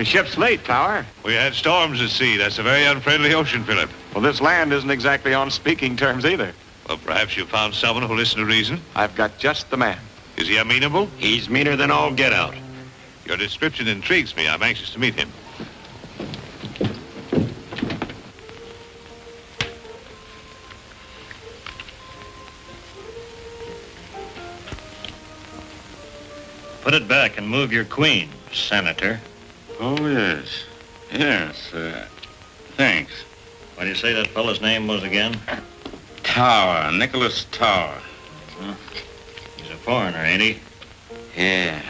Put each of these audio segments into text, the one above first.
The ship's late, Tower. We had storms at sea. That's a very unfriendly ocean, Philip. Well, this land isn't exactly on speaking terms either. Well, perhaps you found someone who'll listen to reason. I've got just the man. Is he amenable? He's meaner than all get out. Your description intrigues me. I'm anxious to meet him. Put it back and move your queen, Senator. Oh, yes. Yes, thanks. What do you say that fellow's name was again? Tower, Nicholas Tower. He's a foreigner, ain't he? Yeah.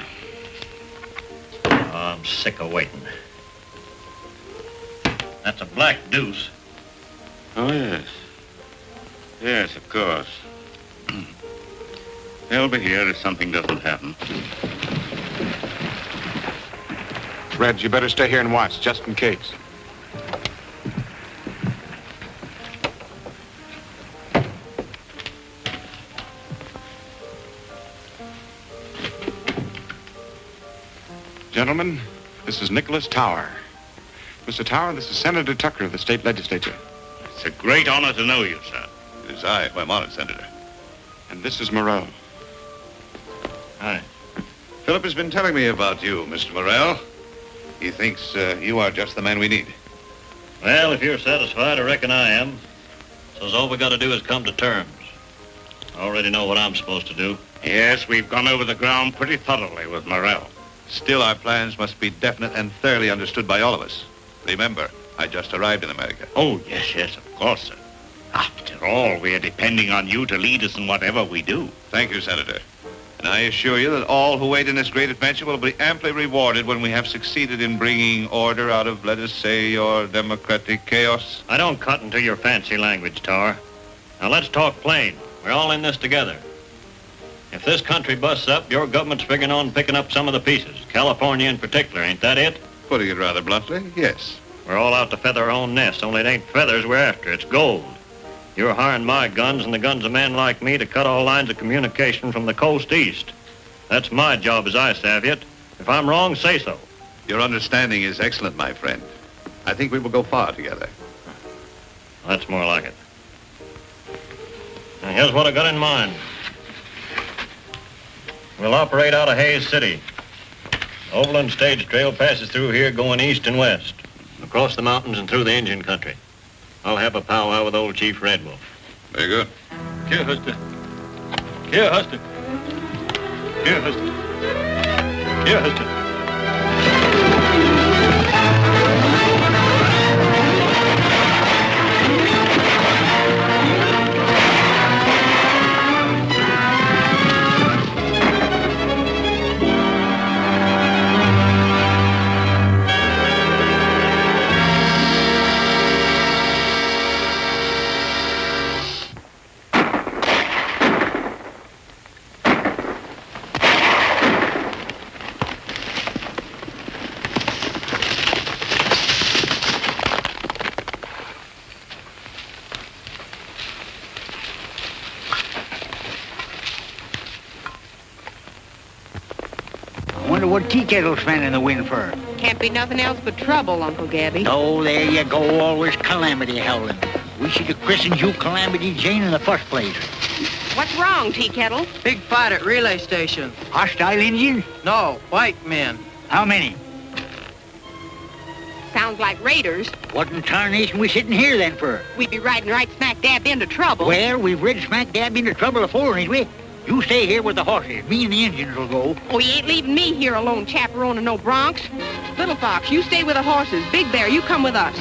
Oh, I'm sick of waiting. That's a black deuce. Oh, yes. Yes, of course. They'll be here if something doesn't happen. Red, you better stay here and watch, just in case. Gentlemen, this is Nicholas Tower. Mr. Tower, this is Senator Tucker of the state legislature. It's a great honor to know you, sir. It is I. I'm honored, Senator. And this is Morrell. Hi. Philip has been telling me about you, Mr. Morrell. He thinks you are just the man we need. Well, if you're satisfied, I reckon I am. So all we got to do is come to terms. I already know what I'm supposed to do. Yes, we've gone over the ground pretty thoroughly with Morrell. Still, our plans must be definite and thoroughly understood by all of us. Remember, I just arrived in America. Oh, yes, of course, sir. After all, we are depending on you to lead us in whatever we do. Thank you, Senator. And I assure you that all who wait in this great adventure will be amply rewarded when we have succeeded in bringing order out of, let us say, your democratic chaos. I don't cut into your fancy language, Tower. Now let's talk plain. We're all in this together. If this country busts up, your government's figuring on picking up some of the pieces. California in particular, ain't that it? Putting it rather bluntly, yes. We're all out to feather our own nest, only it ain't feathers we're after, it's gold. You're hiring my guns and the guns of men like me to cut all lines of communication from the coast east. That's my job as I savvy it. If I'm wrong, say so. Your understanding is excellent, my friend. I think we will go far together. That's more like it. Now, here's what I got in mind. We'll operate out of Hayes City. The Overland Stage Trail passes through here going east and west, across the mountains and through the Indian country. I'll have a powwow with old Chief Red Wolf. Very good. Here, Huston. Here, Huston. Here, Huston. Here, Huston. What tea kettle's fanning in the wind for? Can't be nothing else but trouble, Uncle Gabby. Oh, there you go, always Calamity howling. We should have christened you Calamity Jane in the first place. What's wrong, Tea Kettle? Big fight at relay station. Hostile Indians? No, white men. How many? Sounds like raiders. What in tarnation we sitting here then for? We'd be riding right smack dab into trouble. Well, we've rid smack dab into trouble before, ain't we? You stay here with the horses. Me and the Indians will go. Oh, you ain't leaving me here alone, chaperoning no broncs. Little Fox, you stay with the horses. Big Bear, you come with us.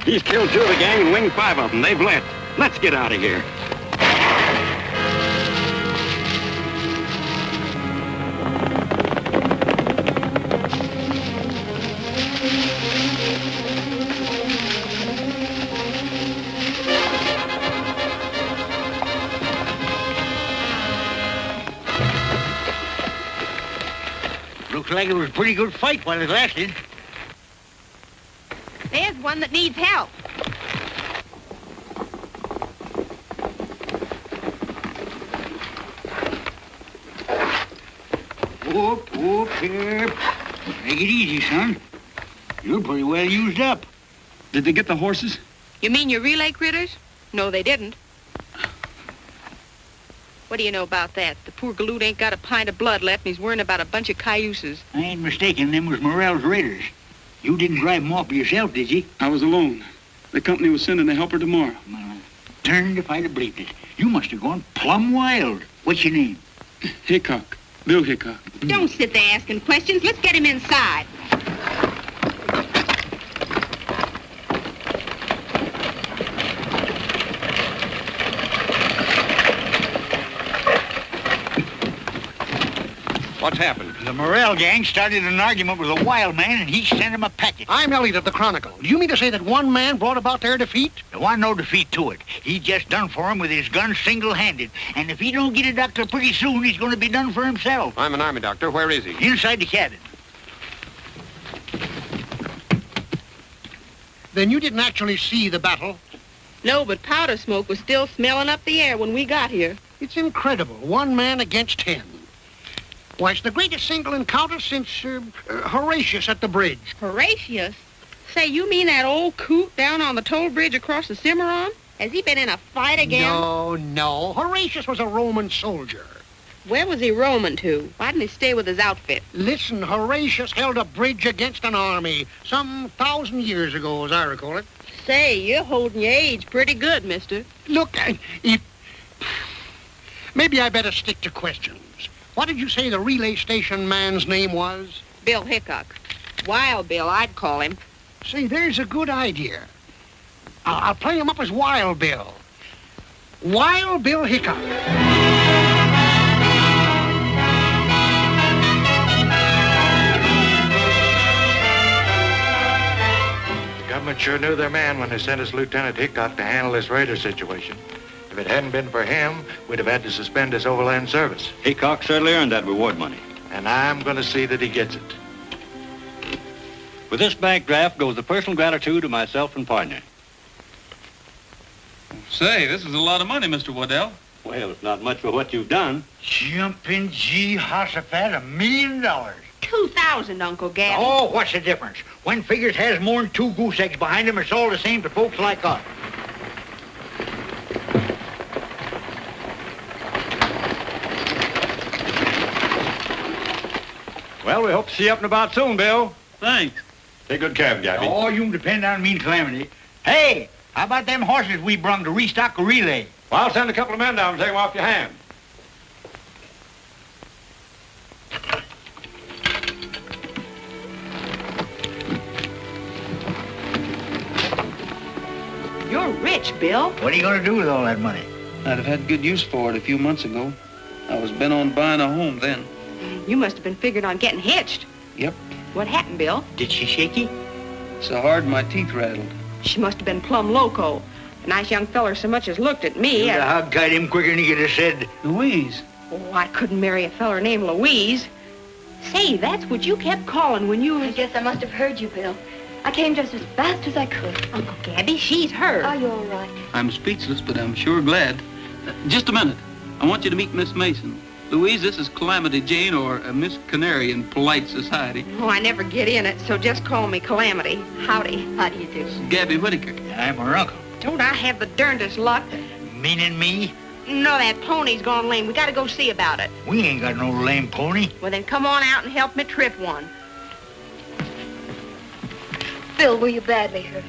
He's killed 2 of the gang and winged 5 of them. They've left. Let's get out of here. Looks like it was a pretty good fight while it lasted. There's one that needs help. Whoop, here. Take it easy, son. You're pretty well used up. Did they get the horses? You mean your relay critters? No, they didn't. What do you know about that? The poor galoot ain't got a pint of blood left, and he's worrying about a bunch of cayuses. I ain't mistaken, them was Morrell's raiders. You didn't drive them off yourself, did you? I was alone. The company was sending a helper tomorrow. Turned if I'd have believed it. You must have gone plumb wild. What's your name? Hickok. Bill Hickok. Don't sit there asking questions. Let's get him inside. What's happened? The Morrell gang started an argument with a wild man, and he sent him a packet. I'm Elliot of the Chronicle. Do you mean to say that one man brought about their defeat? There wasn't no defeat to it. He just done for him with his gun single-handed. And if he don't get a doctor pretty soon, he's going to be done for himself. I'm an army doctor. Where is he? Inside the cabin. Then you didn't actually see the battle? No, but powder smoke was still smelling up the air when we got here. It's incredible. 1 man against 10. Why, it's the greatest single encounter since Horatius at the bridge. Horatius? Say, you mean that old coot down on the toll bridge across the Cimarron? Has he been in a fight again? No. Horatius was a Roman soldier. Where was he roaming to? Why didn't he stay with his outfit? Listen, Horatius held a bridge against an army some 1,000 years ago, as I recall it. Say, you're holding your age pretty good, mister. Look, maybe I better stick to questions. What did you say the relay station man's name was? Bill Hickok. Wild Bill, I'd call him. Say, there's a good idea. I'll play him up as Wild Bill. Wild Bill Hickok. The government sure knew their man when they sent us Lieutenant Hickok to handle this raider situation. If it hadn't been for him, we'd have had to suspend his overland service. Hickok certainly earned that reward money. And I'm going to see that he gets it. With this bank draft goes the personal gratitude of myself and partner. Say, this is a lot of money, Mr. Waddell. Well, it's not much for what you've done. Jumping Jehoshaphat, $1 million. 2,000, Uncle Gabby. Oh, what's the difference? When figures has more than 2 goose eggs behind them, it's all the same to folks like us. Well, we hope to see you up and about soon, Bill. Thanks. Take good care of him, Gabby. Oh, you can depend on me and Calamity. Hey, how about them horses we brung to restock a relay? Well, I'll send a couple of men down and take them off your hands. You're rich, Bill. What are you going to do with all that money? I'd have had good use for it a few months ago. I was bent on buying a home then. You must have been figuring on getting hitched. Yep. What happened, Bill? Did she shake you? So hard my teeth rattled. She must have been plumb loco. A nice young feller so much as looked at me. You'd have hog-tied him quicker than he could have said. Louise. Oh, I couldn't marry a feller named Louise. Say, that's what you kept calling when you... I guess I must have heard you, Bill. I came just as fast as I could. Uncle Gabby, she's hers. Are you all right? I'm speechless, but I'm sure glad. Just a minute. I want you to meet Miss Mason. Louise, this is Calamity Jane, or Miss Canary in polite society. Oh, I never get in it, so just call me Calamity. Howdy. How do you do? Gabby Whittaker. I'm her uncle. Don't I have the darndest luck? Meaning me? No, that pony's gone lame. We gotta go see about it. We ain't got no lame pony. Well, then come on out and help me trip one. Bill, were you badly hurt?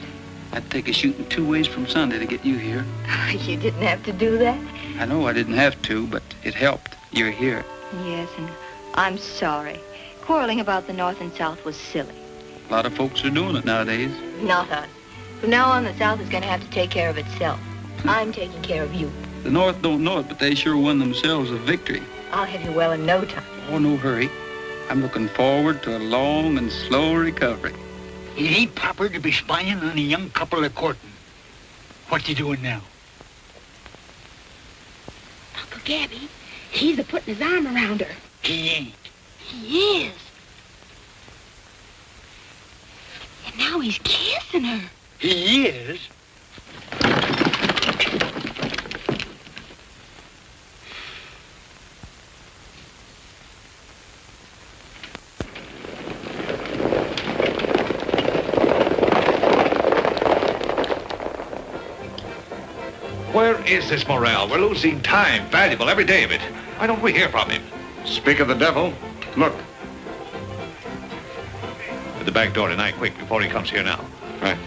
I'd take a shooting 2 ways from Sunday to get you here. You didn't have to do that. I know I didn't have to, but it helped. You're here. Yes, and I'm sorry. Quarreling about the North and South was silly. A lot of folks are doing it nowadays. Not us. From now on, the South is going to have to take care of itself. I'm taking care of you. The North don't know it, but they sure won themselves a victory. I'll have you well in no time. Oh, no hurry. I'm looking forward to a long and slow recovery. It ain't proper to be spying on a young couple of courting. What you doing now? Uncle Gabby, he's a-putting his arm around her. He ain't. He is. And now he's kissing her. He is? Where is this Morrell? We're losing time, valuable, every day of it. Why don't we hear from him? Speak of the devil. Look. At the back door tonight, quick, before he comes here now. Right.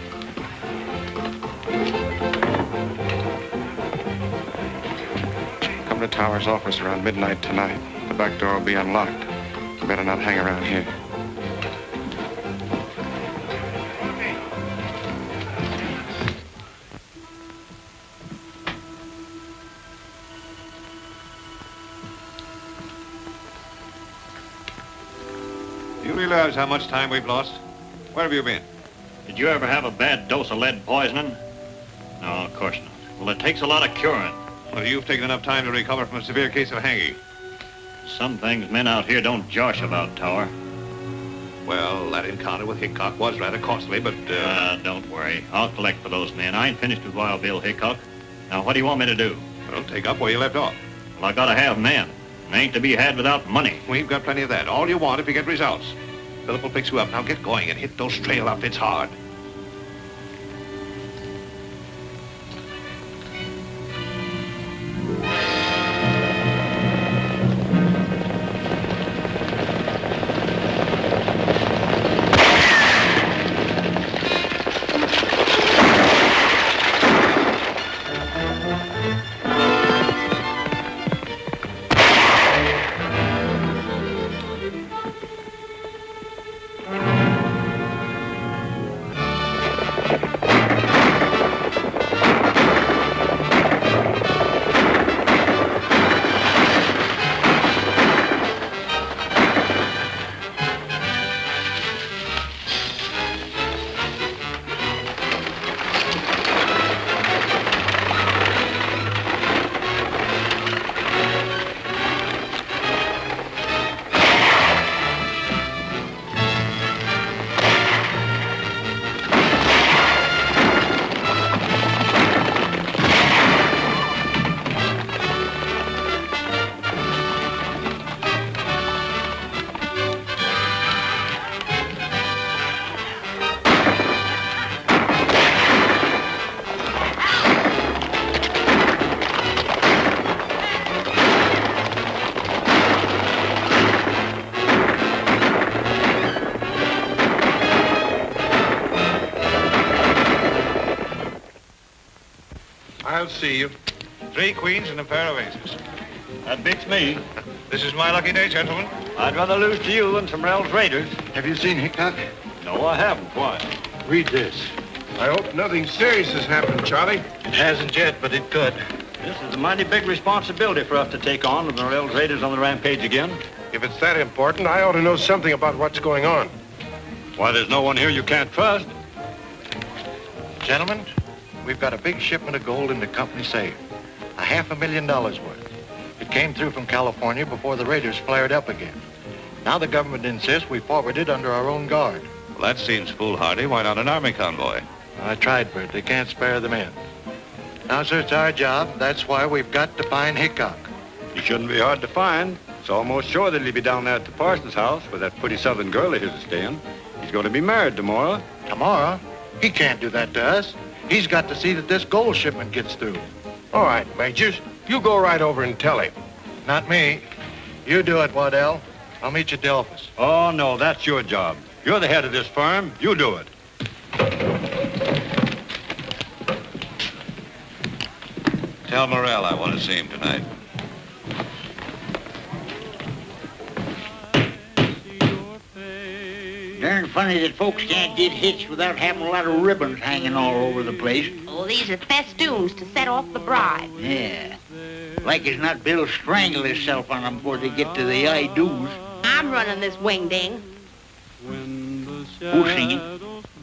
Come to Tower's office around midnight tonight. The back door will be unlocked. You better not hang around here. You realize how much time we've lost? Where have you been? Did you ever have a bad dose of lead poisoning? No, of course not. Well, it takes a lot of curing. Well, you've taken enough time to recover from a severe case of hanging. Some things men out here don't josh about, Tower. Well, that encounter with Hickok was rather costly, but, Don't worry. I'll collect for those men. I ain't finished with Wild Bill Hickok. Now, what do you want me to do? Well, take up where you left off. Well, I gotta have men. They ain't to be had without money. We've got plenty of that. All you want if you get results. Philip will fix you up. Now get going and hit those trail outfits hard. I'll see you. 3 queens and a pair of aces. That beats me. This is my lucky day, gentlemen. I'd rather lose to you than some Rell's Raiders. Have you seen Hickok? No, I haven't. Why? Read this. I hope nothing serious has happened, Charlie. It hasn't yet, but it could. This is a mighty big responsibility for us to take on with the Rell's Raiders on the rampage again. If it's that important, I ought to know something about what's going on. Why, there's no one here you can't trust. Gentlemen, we've got a big shipment of gold in the company safe. $500,000 worth. It came through from California before the raiders flared up again. Now the government insists we forward it under our own guard. Well, that seems foolhardy. Why not an army convoy? I tried, Bert. They can't spare the men. Now, sir, it's our job. That's why we've got to find Hickok. He shouldn't be hard to find. It's almost sure that he'll be down there at the parson's house with that pretty southern girl of his is staying. He's going to be married tomorrow. Tomorrow? He can't do that to us. He's got to see that this gold shipment gets through. All right, Majors. You go right over and tell him. Not me. You do it, Waddell. I'll meet you at the office. Oh, no, that's your job. You're the head of this firm. You do it. Tell Morrell I want to see him tonight. Darn funny that folks can't get hitched without having a lot of ribbons hanging all over the place. Oh, these are festoons to set off the bride. Yeah. Like as not Bill strangle himself on them before they get to the I-do's. I'm running this wing-ding. Who's singing?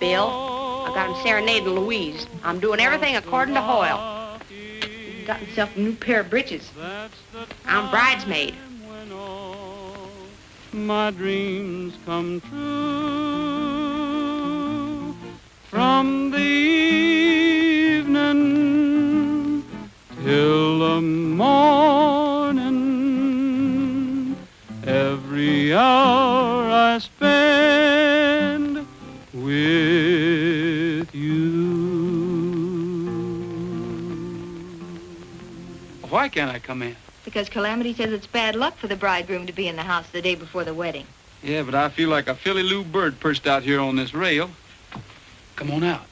Bill. I got him serenading Louise. I'm doing everything according to Hoyle. He's got himself a new pair of breeches. I'm bridesmaid. My dreams come true from the evening till the morning. Every hour I spend with you. Why can't I come in? Because Calamity says it's bad luck for the bridegroom to be in the house the day before the wedding. Yeah, but I feel like a Philly-Lou bird perched out here on this rail. Come on out.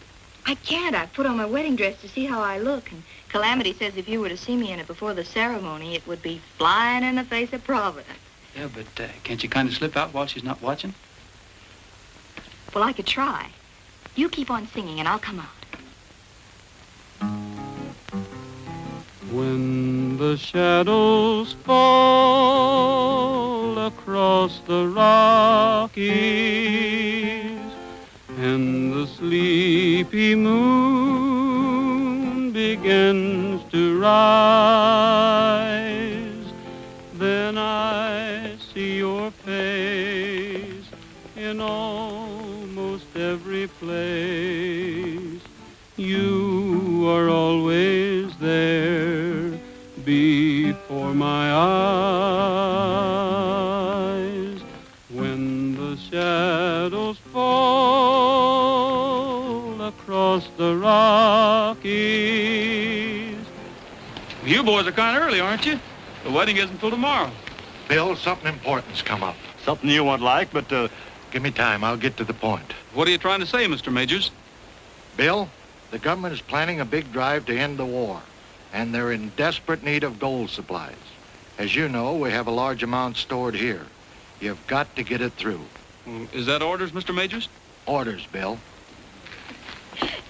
I can't. I put on my wedding dress to see how I look, and Calamity says if you were to see me in it before the ceremony, it would be flying in the face of Providence. Yeah, but can't you kind of slip out while she's not watching? Well, I could try. You keep on singing, and I'll come out. When the shadows fall across the Rockies and the sleepy moon begins to rise, then I see your face in almost every place. You are always there before my eyes. When the shadows fall across the Rockies. You boys are kind of early, aren't you? The wedding isn't till tomorrow. Bill, something important's come up. Something you won't like, but Give me time. I'll get to the point. What are you trying to say, Mr. Majors? Bill, the government is planning a big drive to end the war, and they're in desperate need of gold supplies. As you know, we have a large amount stored here. You've got to get it through. Is that orders, Mr. Majors? Orders, Bill.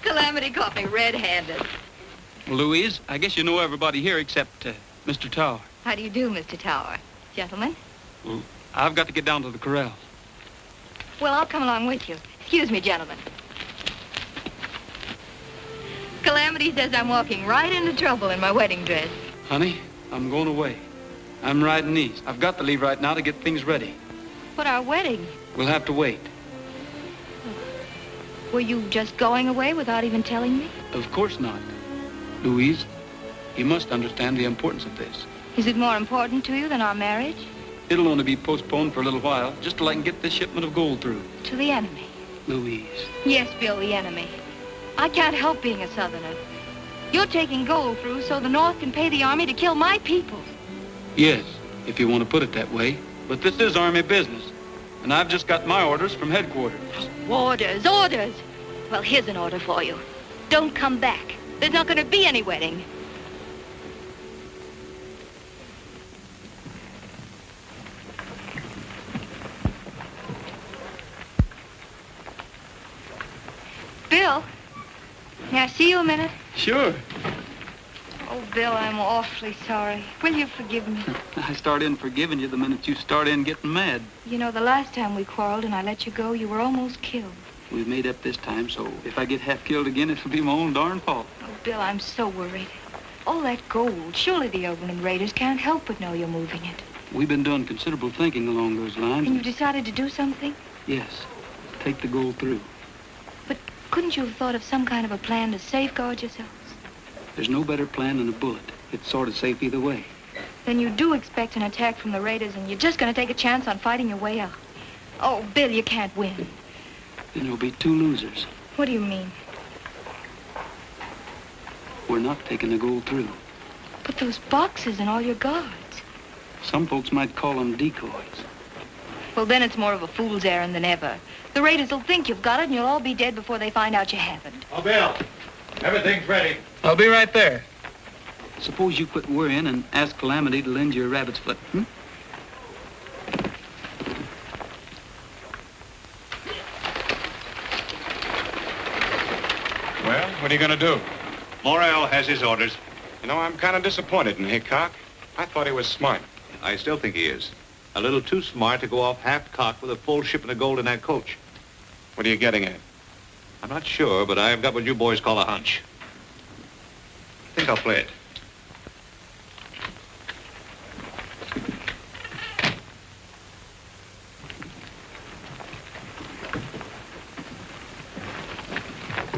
Calamity caught me red-handed. Louise, I guess you know everybody here except Mr. Tower. How do you do, Mr. Tower? Gentlemen? Well, I've got to get down to the corral. Well, I'll come along with you. Excuse me, gentlemen. Calamity says I'm walking right into trouble in my wedding dress. Honey, I'm going away. I'm riding east. I've got to leave right now to get things ready. But our wedding? We'll have to wait. Were you just going away without even telling me? Of course not. Louise, you must understand the importance of this. Is it more important to you than our marriage? It'll only be postponed for a little while, just till I can get this shipment of gold through. To the enemy? Louise. Yes, Bill, the enemy. I can't help being a Southerner. You're taking gold through so the North can pay the Army to kill my people. Yes, if you want to put it that way. But this is Army business, and I've just got my orders from headquarters. Orders, orders. Well, here's an order for you. Don't come back. There's not going to be any wedding. Bill, may I see you a minute? Sure. Oh, Bill, I'm awfully sorry. Will you forgive me? I start in forgiving you the minute you start in getting mad. You know, the last time we quarreled and I let you go, you were almost killed. We've made up this time, so if I get half killed again, it'll be my own darn fault. Oh, Bill, I'm so worried. All that gold, surely the Oberlin Raiders can't help but know you're moving it. We've been doing considerable thinking along those lines. And you've decided to do something? Yes. Take the gold through. But couldn't you have thought of some kind of a plan to safeguard yourselves? There's no better plan than a bullet. It's sort of safe either way. Then you do expect an attack from the Raiders, and you're just going to take a chance on fighting your way out. Oh, Bill, you can't win. Then there'll be two losers. What do you mean? We're not taking the gold through. But those boxes and all your guards. Some folks might call them decoys. Well, then it's more of a fool's errand than ever. The Raiders will think you've got it, and you'll all be dead before they find out you haven't. Oh, Bill, everything's ready. I'll be right there. Suppose you quit worrying and ask Calamity to lend you a rabbit's foot, What are you going to do? Morrell has his orders. You know, I'm kind of disappointed in Hickok. I thought he was smart. I still think he is. A little too smart to go off half-cocked with a full shipment of gold in that coach. What are you getting at? I'm not sure, but I've got what you boys call a hunch. I think I'll play it.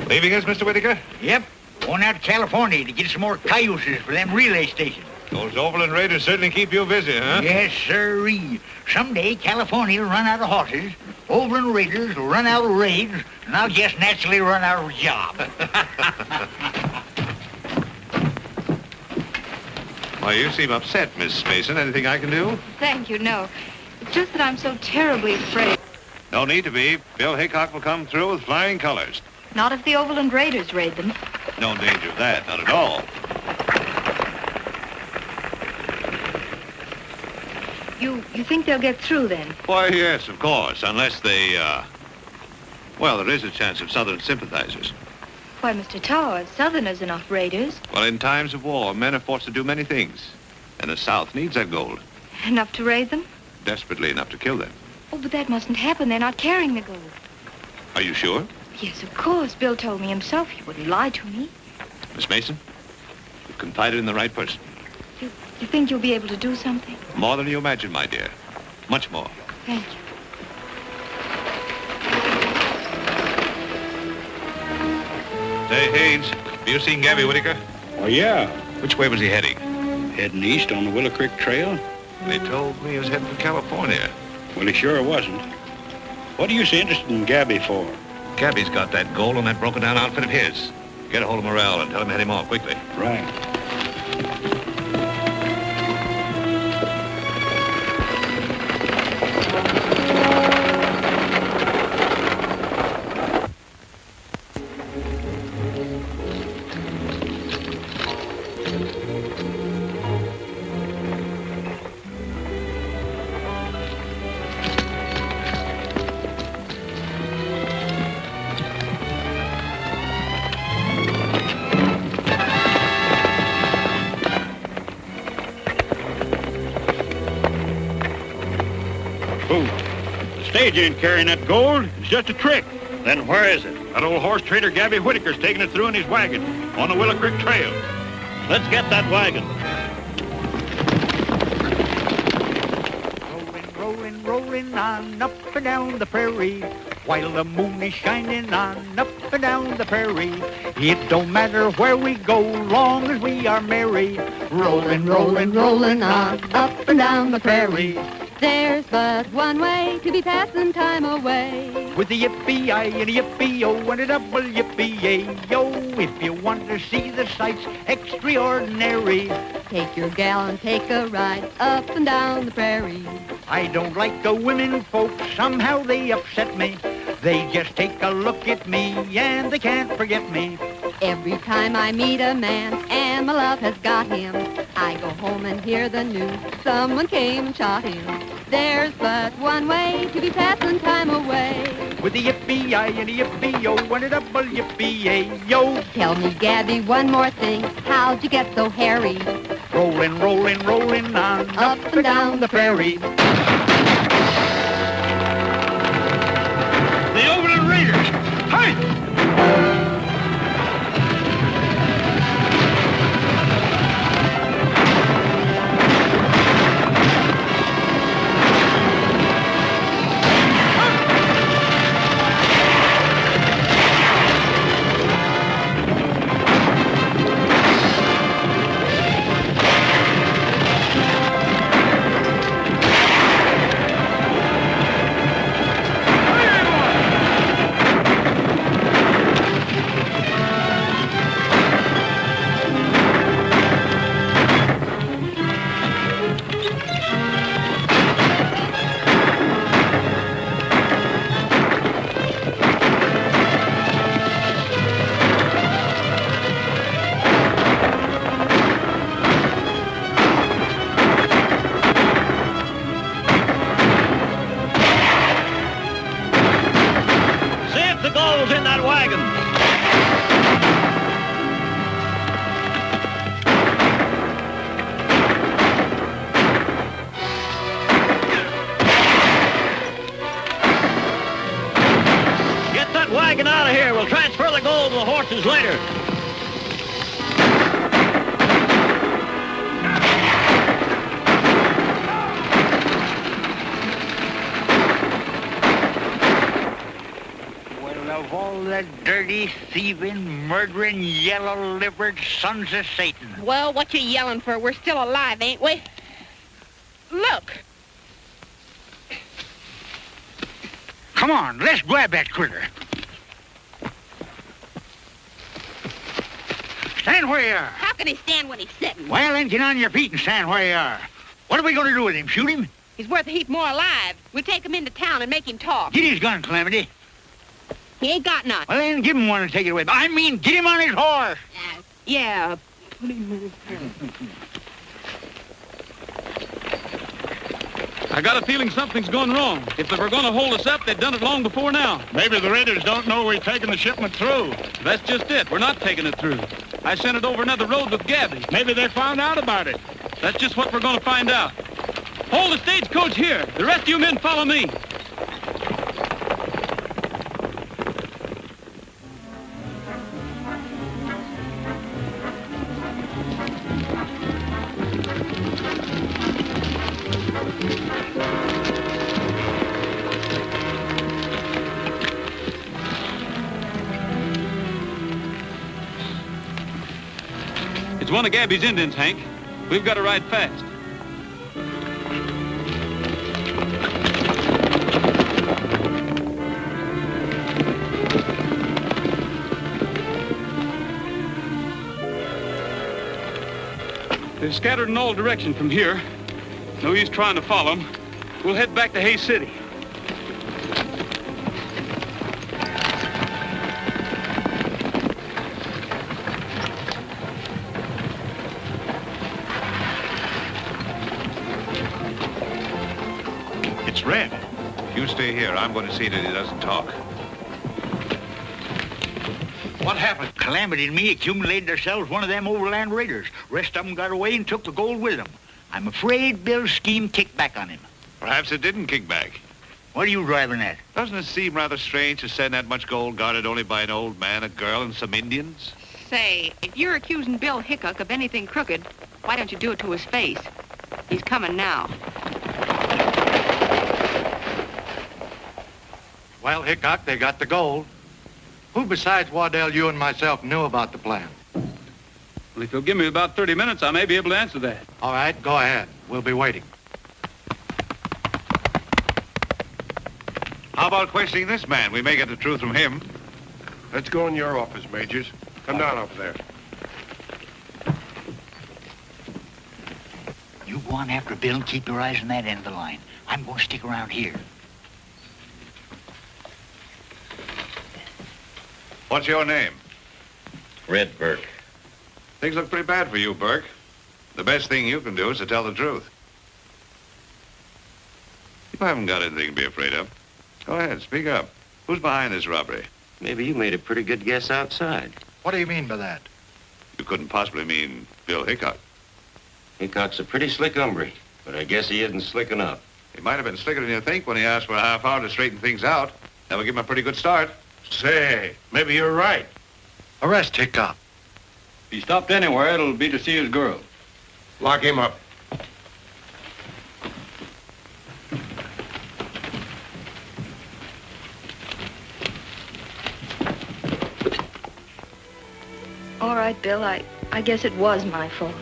Leaving us, Mr. Whitaker? Yep. Going out to California to get some more cayuses for them relay stations. Those Overland Raiders certainly keep you busy, huh? Yes, sirree. Someday California will run out of horses, Overland Raiders will run out of raids, and I'll just naturally run out of a job. Why, you seem upset, Miss Mason. Anything I can do? Thank you, no. It's just that I'm so terribly afraid. No need to be. Bill Hickok will come through with flying colors. Not if the Overland Raiders raid them. No danger of that, not at all. You think they'll get through then? Why, yes, of course, unless they, well, there is a chance of Southern sympathizers. Why, Mr. Tower, Southerners are not raiders. Well, in times of war, men are forced to do many things. And the South needs that gold. Enough to raid them? Desperately enough to kill them. Oh, but that mustn't happen. They're not carrying the gold. Are you sure? Yes, of course. Bill told me himself. He wouldn't lie to me. Miss Mason, you've confided in the right person. You think you'll be able to do something? More than you imagine, my dear. Much more. Thank you. Say, Haynes, have you seen Gabby Whitaker? Oh, yeah. Which way was he heading? Heading east on the Willow Creek Trail. They told me he was heading for California. Well, he sure wasn't. What are you so interested in Gabby for? Gabby's got that gold on that broken-down outfit of his. Get a hold of Morrell and tell him to head him off quickly. Right. Stage ain't carrying that gold. It's just a trick. Then where is it? That old horse trader Gabby Whitaker's taking it through in his wagon on the Willow Creek Trail. Let's get that wagon. Rolling, rolling on up and down the prairie, while the moon is shining on up and down the prairie. It don't matter where we go, long as we are merry. Rolling, rolling, rolling on up and down the prairie. There's but one way to be passing time away. With a yippee-I and a yippee-o and a double yippee-yay-yo. If you want to see the sights extraordinary, take your gal and take a ride up and down the prairie. I don't like the women folks, somehow they upset me. They just take a look at me and they can't forget me. Every time I meet a man and my love has got him, I go home and hear the news, someone came and shot him. There's but one way to be passing time away. With a yippee-I and a yippee-o and a double yippee-yay-yo. Tell me, Gabby, one more thing, how'd you get so hairy? Rolling, rolling, rolling on up and down the prairie. The Overland Raiders! Hey! dirty, thieving, murdering, yellow-livered sons of Satan. Well, what you yelling for? We're still alive, ain't we? Look. Come on, let's grab that critter. Stand where you are. How can he stand when he's sitting? Well, then get on your feet and stand where you are. What are we going to do with him? Shoot him? He's worth a heap more alive. We'll take him into town and make him talk. Get his gun, Calamity. He ain't got none. Well, then give him one and take it away. I mean, get him on his horse. Yeah. Put him I got a feeling something's gone wrong. If they were going to hold us up, they'd done it long before now. Maybe the raiders don't know we're taking the shipment through. That's just it. We're not taking it through. I sent it over another road with Gabby. Maybe they found out about it. That's just what we're going to find out. Hold the stagecoach here. The rest of you men follow me. It's one of Gabby's Indians, Hank. We've got to ride fast. They're scattered in all directions from here. No use trying to follow them. We'll head back to Hayes City. It's Red. You stay here. I'm going to see that he doesn't talk. What happened? Calamity and me accumulated ourselves one of them overland raiders. Rest of them got away and took the gold with them. I'm afraid Bill's scheme kicked back on him. Perhaps it didn't kick back. What are you driving at? Doesn't it seem rather strange to send that much gold guarded only by an old man, a girl, and some Indians? Say, if you're accusing Bill Hickok of anything crooked, why don't you do it to his face? He's coming now. Well, Hickok, they got the gold. Who besides Waddell, you and myself knew about the plan? Well, if you'll give me about 30 minutes, I may be able to answer that. All right, go ahead. We'll be waiting. How about questioning this man? We may get the truth from him. Let's go in your office, Majors. Come down over there. You go on after Bill and keep your eyes on that end of the line. I'm going to stick around here. What's your name? Red Burke. Things look pretty bad for you, Burke. The best thing you can do is to tell the truth. You haven't got anything to be afraid of. Go ahead, speak up. Who's behind this robbery? Maybe you made a pretty good guess outside. What do you mean by that? You couldn't possibly mean Bill Hickok. Hickok's a pretty slick hombre, but I guess he isn't slick enough. He might have been slicker than you think when he asked for a half hour to straighten things out. That would give him a pretty good start. Say, maybe you're right. Arrest Hickok. If he stopped anywhere, it'll be to see his girl. Lock him up. All right, Bill, I guess it was my fault.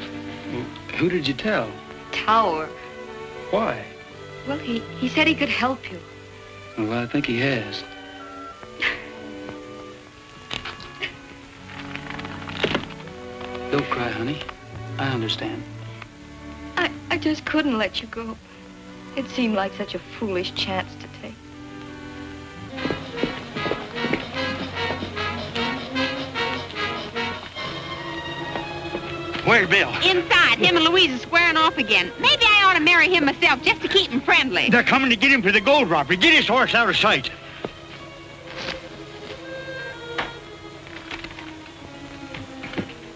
Who did you tell? Tower. Why? Well, he said he could help you. Well, I think he has. Don't cry, honey. I understand. I just couldn't let you go. It seemed like such a foolish chance to take. Where's Bill? Inside. Him and Louise are squaring off again. Maybe I ought to marry him myself just to keep him friendly. They're coming to get him for the gold robbery. Get his horse out of sight.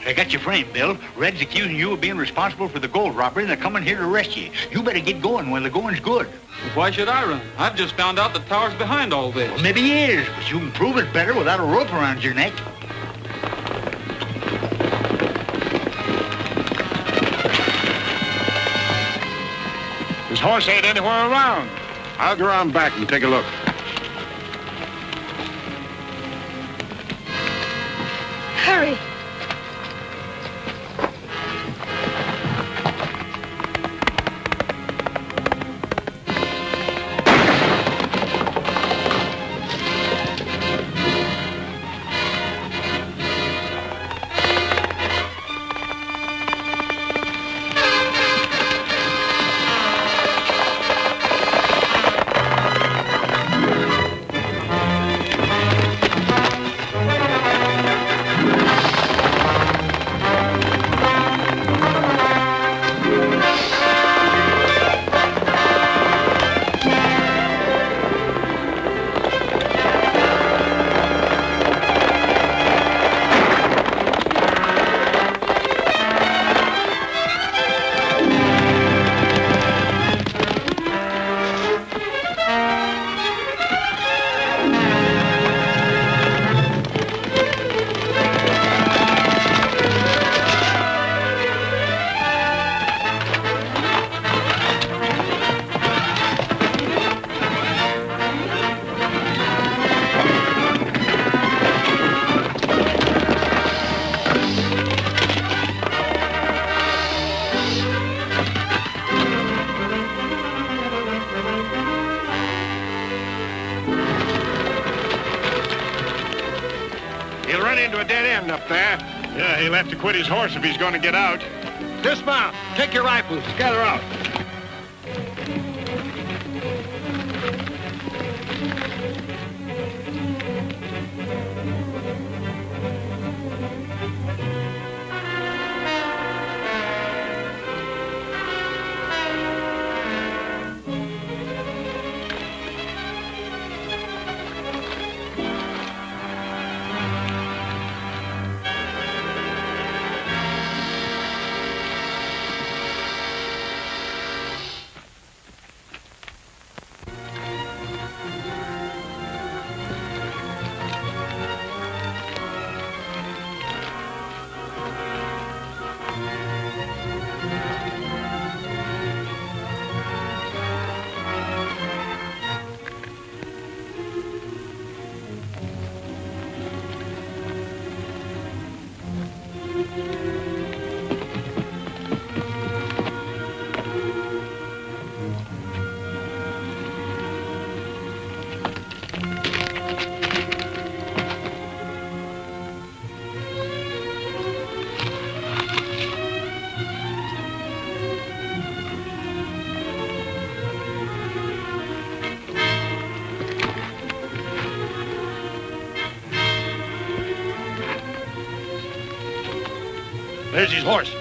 I got your frame, Bill. Red's accusing you of being responsible for the gold robbery, and they're coming here to arrest you. You better get going when the going's good. Why should I run? I've just found out that Tower's behind all this. Well, maybe he is, but you can prove it better without a rope around your neck. His horse ain't anywhere around. I'll go around back and take a look. Yeah, he'll have to quit his horse if he's going to get out. Dismount. Take your rifles. Gather out. There's his horse.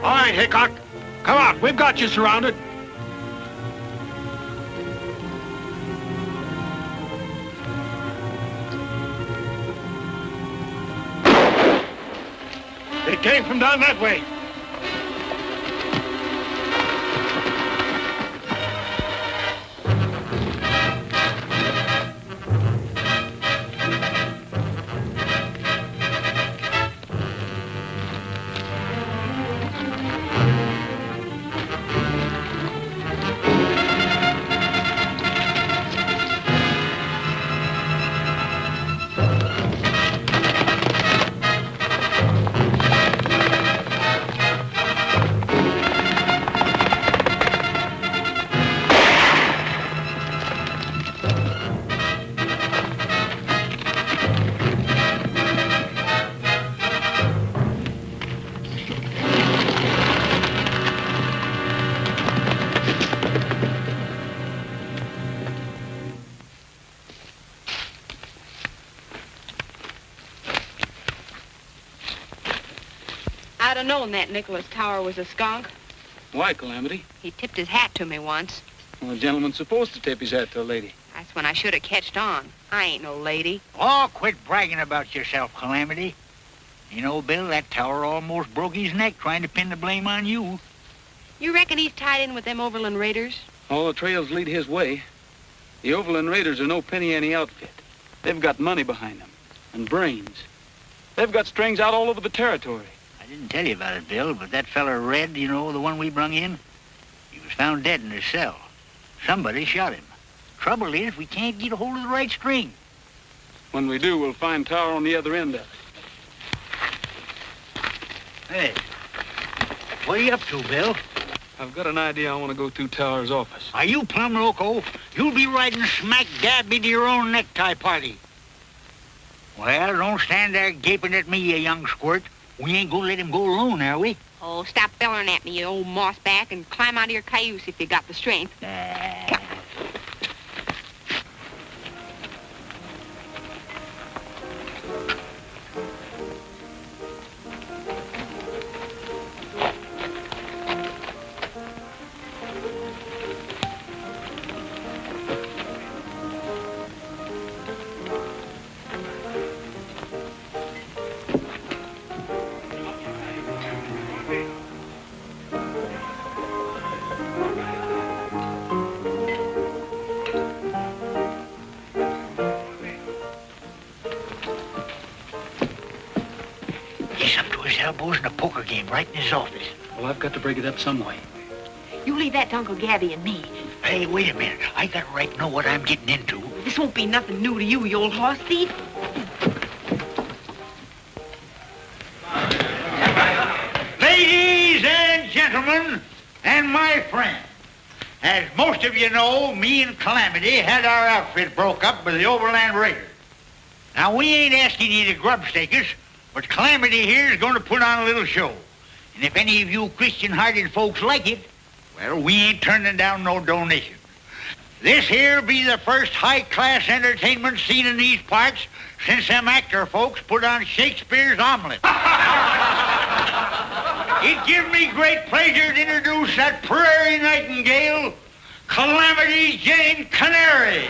All right, Hickok. Come on, we've got you surrounded. They came from down that way. I'd have known that Nicholas Tower was a skunk. Why, Calamity? He tipped his hat to me once. Well, a gentleman's supposed to tip his hat to a lady. That's when I should have catched on. I ain't no lady. Oh, quit bragging about yourself, Calamity. You know, Bill, that tower almost broke his neck trying to pin the blame on you. You reckon he's tied in with them Overland Raiders? All the trails lead his way. The Overland Raiders are no penny-ante outfit. They've got money behind them, and brains. They've got strings out all over the territory. I didn't tell you about it, Bill, but that feller Red, you know, the one we brung in, he was found dead in his cell. Somebody shot him. Trouble is, we can't get a hold of the right string. When we do, we'll find Tower on the other end of it. Hey, what are you up to, Bill? I've got an idea I want to go through Tower's office. Are you plumb loco? You'll be riding smack dab into your own necktie party. Well, don't stand there gaping at me, you young squirt. We ain't gonna let him go alone, are we? Oh, stop bellering at me, you old mossback, and climb out of your cayuse if you got the strength. Elbows in a poker game right in his office. Well, I've got to break it up some way. You leave that to Uncle Gabby and me. Hey, wait a minute. I got a right to know what I'm getting into. This won't be nothing new to you, you old horse thief. Ladies! gentlemen, and my friend. As most of you know, me and Calamity had our outfit broke up by the Overland Raiders. Now, we ain't asking you to grub-stake us, but Calamity here is going to put on a little show. And if any of you Christian-hearted folks like it, well, we ain't turning down no donation. This here be the first high-class entertainment seen in these parts since them actor folks put on Shakespeare's Omelette. It gives me great pleasure to introduce that prairie nightingale, Calamity Jane Canary.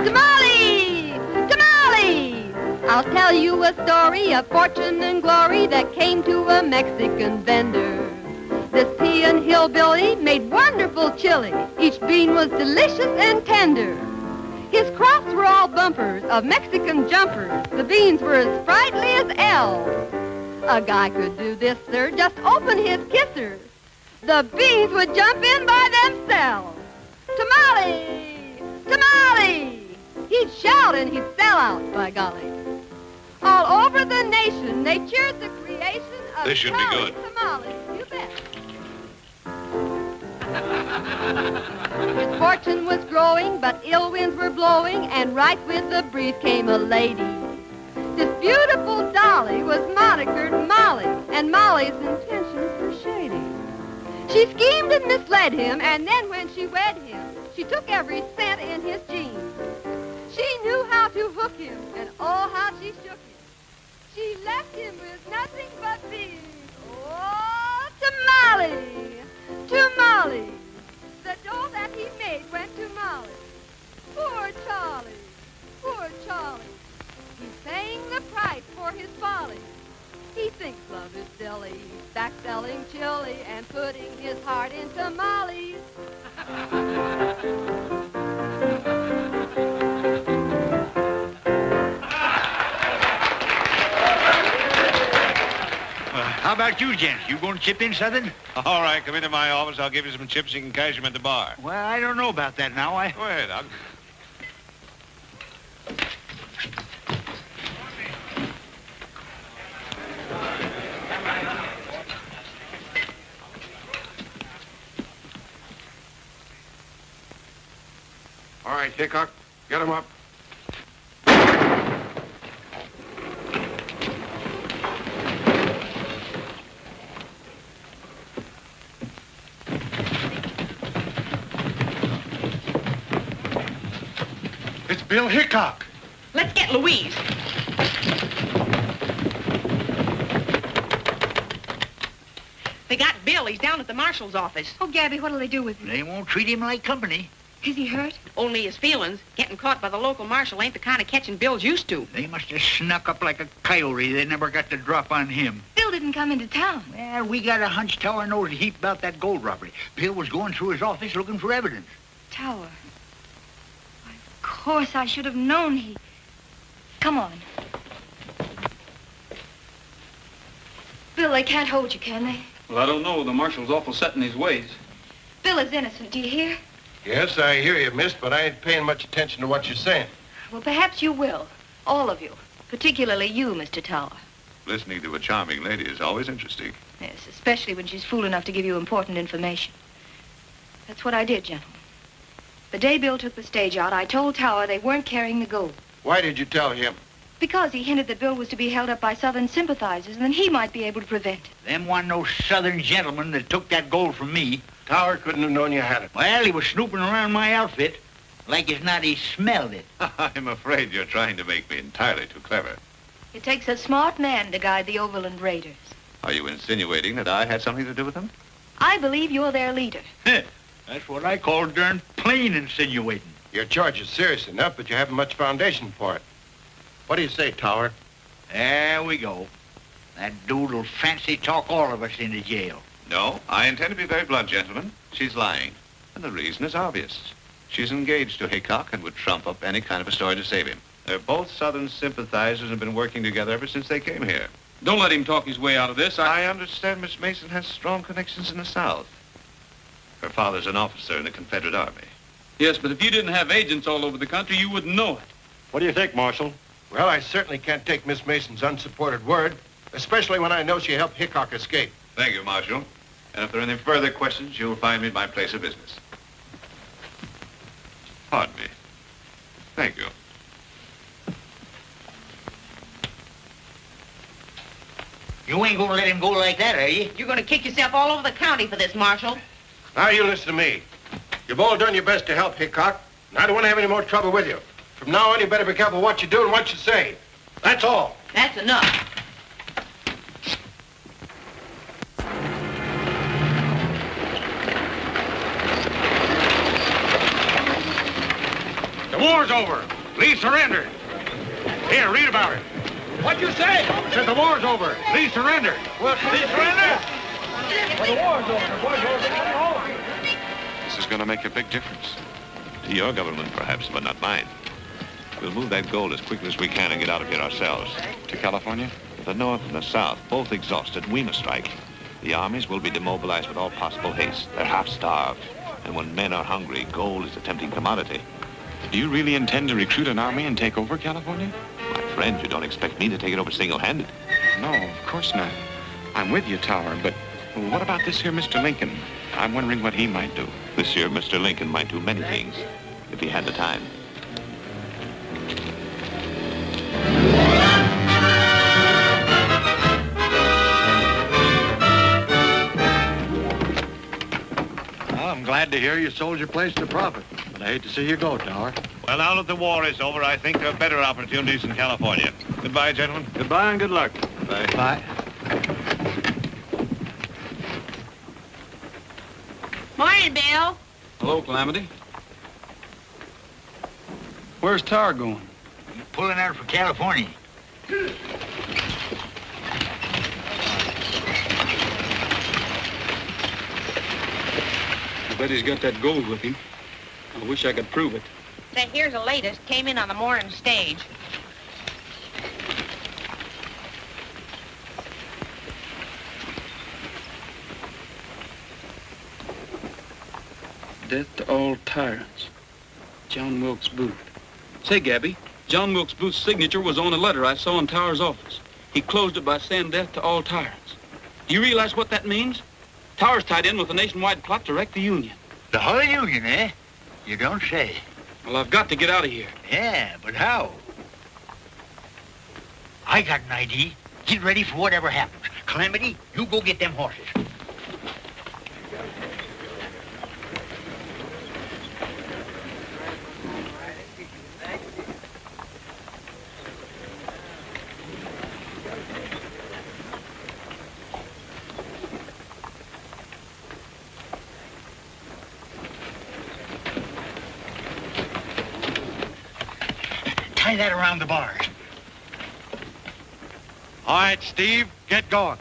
Tamales! Tamales! I'll tell you a story of fortune and glory that came to a Mexican vendor. This peon hillbilly made wonderful chili. Each bean was delicious and tender. His crops were all bumpers of Mexican jumpers. The beans were as sprightly as elves. A guy could do this, sir, just open his kisser. The beans would jump in by themselves. Tamale! Tamale! He'd shout and he'd sell out, by golly. All over the nation, they cheered the creation of This should be good. tamales. You bet. His fortune was growing, but ill winds were blowing, and right with the breeze came a lady. This beautiful dolly was monikered Molly, and Molly's intentions were shady. She schemed and misled him, and then when she wed him, she took every cent in his jeans. She knew how to hook him, and oh, how she shook him. She left him with nothing but beans. Oh, tamale! Tamale! The dough that he made went to Molly. Poor Charlie! Poor Charlie! He's paying the price for his folly. He thinks love is silly. He's back selling chili and putting his heart in tamales. How about you, gents? You going to chip in something? All right, come into my office. I'll give you some chips. You can cash them at the bar. Well, I don't know about that now. Go ahead. All right, Hickok, get him up. It's Bill Hickok. Let's get Louise. They got Bill. He's down at the marshal's office. Oh, Gabby, what'll they do with him? They won't treat him like company. Is he hurt? Only his feelings. Getting caught by the local marshal ain't the kind of catching Bill's used to. They must have snuck up like a coyote. They never got the drop on him. Bill didn't come into town. Well, we got a hunch Tower knows a heap about that gold robbery. Bill was going through his office looking for evidence. Tower. Of course, I should have known he... Come on. Bill, they can't hold you, can they? Well, I don't know. The marshal's awful set in his ways. Bill is innocent, do you hear? Yes, I hear you, miss, but I ain't paying much attention to what you're saying. Well, perhaps you will. All of you. Particularly you, Mr. Tower. Listening to a charming lady is always interesting. Yes, especially when she's fool enough to give you important information. That's what I did, gentlemen. The day Bill took the stage out, I told Tower they weren't carrying the gold. Why did you tell him? Because he hinted that Bill was to be held up by Southern sympathizers, and then he might be able to prevent it. Them wasn't no Southern gentlemen that took that gold from me. Tower couldn't have known you had it. Well, he was snooping around my outfit. Like as not, he smelled it. I'm afraid you're trying to make me entirely too clever. It takes a smart man to guide the Overland Raiders. Are you insinuating that I had something to do with them? I believe you're their leader. That's what I call darn plain insinuating. Your charge is serious enough, but you haven't much foundation for it. What do you say, Tower? There we go. That dude'll fancy talk all of us into jail. No, I intend to be very blunt, gentlemen. She's lying. And the reason is obvious. She's engaged to Hickok and would trump up any kind of a story to save him. They're both Southern sympathizers and have been working together ever since they came here. Don't let him talk his way out of this. I understand Miss Mason has strong connections in the South. Her father's an officer in the Confederate Army. Yes, but if you didn't have agents all over the country, you wouldn't know it. What do you think, Marshal? Well, I certainly can't take Miss Mason's unsupported word. especially when I know she helped Hickok escape. Thank you, Marshal. And if there are any further questions, you'll find me at my place of business. Pardon me. Thank you. You ain't gonna let him go like that, are you? You're gonna kick yourself all over the county for this, Marshal. Now you listen to me. You've all done your best to help Hickok, and I don't want to have any more trouble with you. From now on, you better be careful what you do and what you say. That's all. That's enough. The war's over. Lee surrendered. Here, read about it. What'd you say? Said the war's over. Lee surrendered. What? Lee surrendered? Well, the war's over. The war's over. This is going to make a big difference. To your government, perhaps, but not mine. We'll move that gold as quickly as we can and get out of here ourselves. To California? The North and the South, both exhausted. We must strike. The armies will be demobilized with all possible haste. They're half-starved. And when men are hungry, gold is a tempting commodity. Do you really intend to recruit an army and take over California? My friend, you don't expect me to take it over single-handed. No, of course not. I'm with you, Tower, but what about this here Mr. Lincoln? I'm wondering what he might do. This year, Mr. Lincoln might do many things, if he had the time. Well, I'm glad to hear you sold your place to profit, but I hate to see you go, Tower. Well, now that the war is over, I think there are better opportunities in California. Goodbye, gentlemen. Goodbye and good luck. Bye. Bye. Morning, Bill. Hello, Calamity. Where's Tower going? He's pulling out for California. I bet he's got that gold with him. I wish I could prove it. Say, here's the latest. Came in on the morning stage. Death to all tyrants. John Wilkes Booth. Say, Gabby, John Wilkes Booth's signature was on a letter I saw in Tower's office. He closed it by saying death to all tyrants. Do you realize what that means? Tower's tied in with a nationwide plot to wreck the Union. The whole Union, eh? You don't say. Well, I've got to get out of here. Yeah, but how? I got an idea. Get ready for whatever happens. Calamity, you go get them horses. Tie that around the bars. All right, Steve, get going.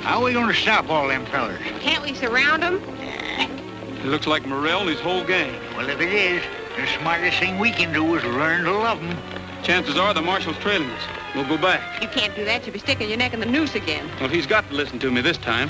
How are we going to stop all them fellers? Can't we surround them? It looks like Morrell and his whole gang. Well, if it is, the smartest thing we can do is learn to love them. Chances are the marshal's trailing us. We'll go back. You can't do that. You'll be sticking your neck in the noose again. Well, he's got to listen to me this time.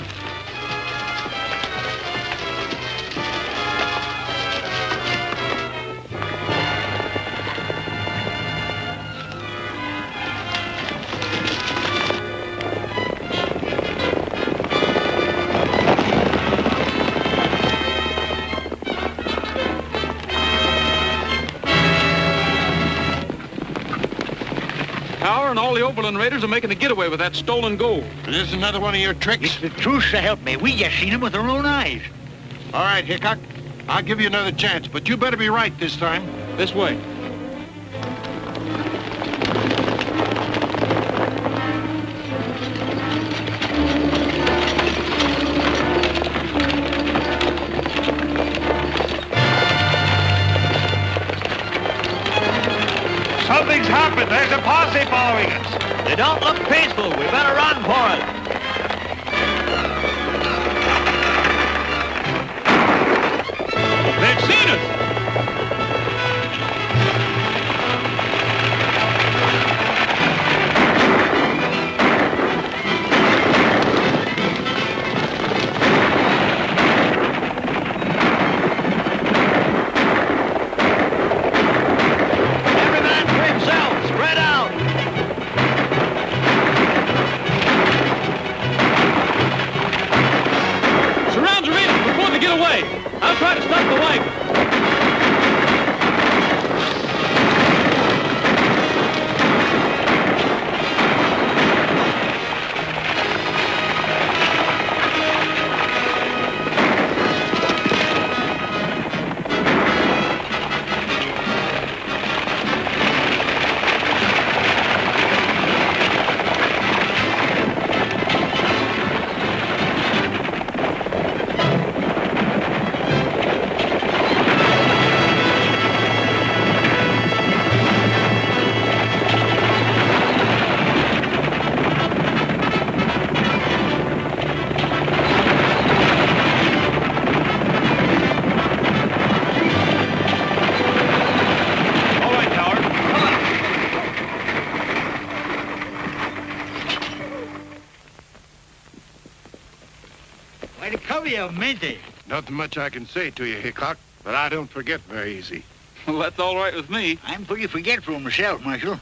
the Overland Raiders are making a getaway with that stolen gold. Is this another one of your tricks? It's the truth, so help me. We just seen him with our own eyes. All right, Hickok. I'll give you another chance, but you better be right this time. This way. Something's happened. There's a posse following us. They don't look peaceful. We better run for it. They've seen us. I'll try to stop the wagon. Nothing much I can say to you, Hickok, but I don't forget very easy. Well, that's all right with me. I'm pretty forgetful myself, Marshal.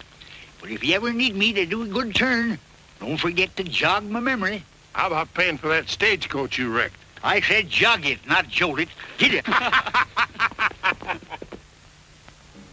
But if you ever need me to do a good turn, don't forget to jog my memory. How about paying for that stagecoach you wrecked? I said jog it, not jolt it. Get it.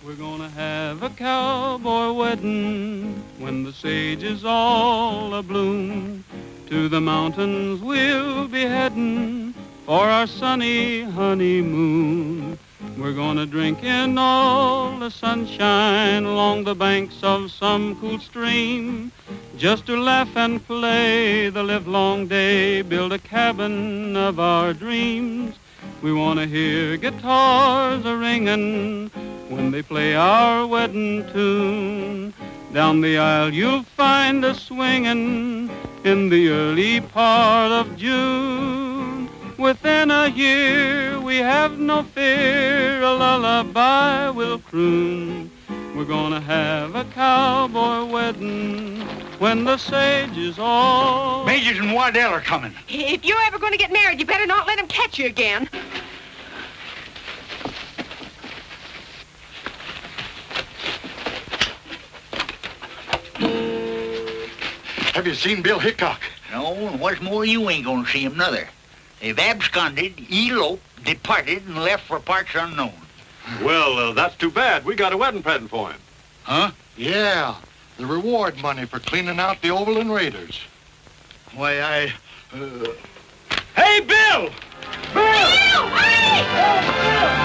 We're gonna have a cowboy wedding when the sage is all abloom. To the mountains we'll be heading for our sunny honeymoon. We're gonna drink in all the sunshine along the banks of some cool stream, just to laugh and play the livelong day, build a cabin of our dreams. We wanna hear guitars a-ringing when they play our wedding tune. Down the aisle you'll find us swinging in the early part of June. Within a year we have no fear, a lullaby will croon. We're gonna have a cowboy wedding when the sage is all... Majors and Waddell are coming. If you're ever going to get married, you better not let them catch you again. Have you seen Bill Hickok? No, and what's more, you ain't gonna see him, neither. They've absconded, eloped, departed, and left for parts unknown. Well, that's too bad. We got a wedding present for him. Huh? Yeah, the reward money for cleaning out the Overland Raiders. Why, Hey, Bill! Bill! Hey!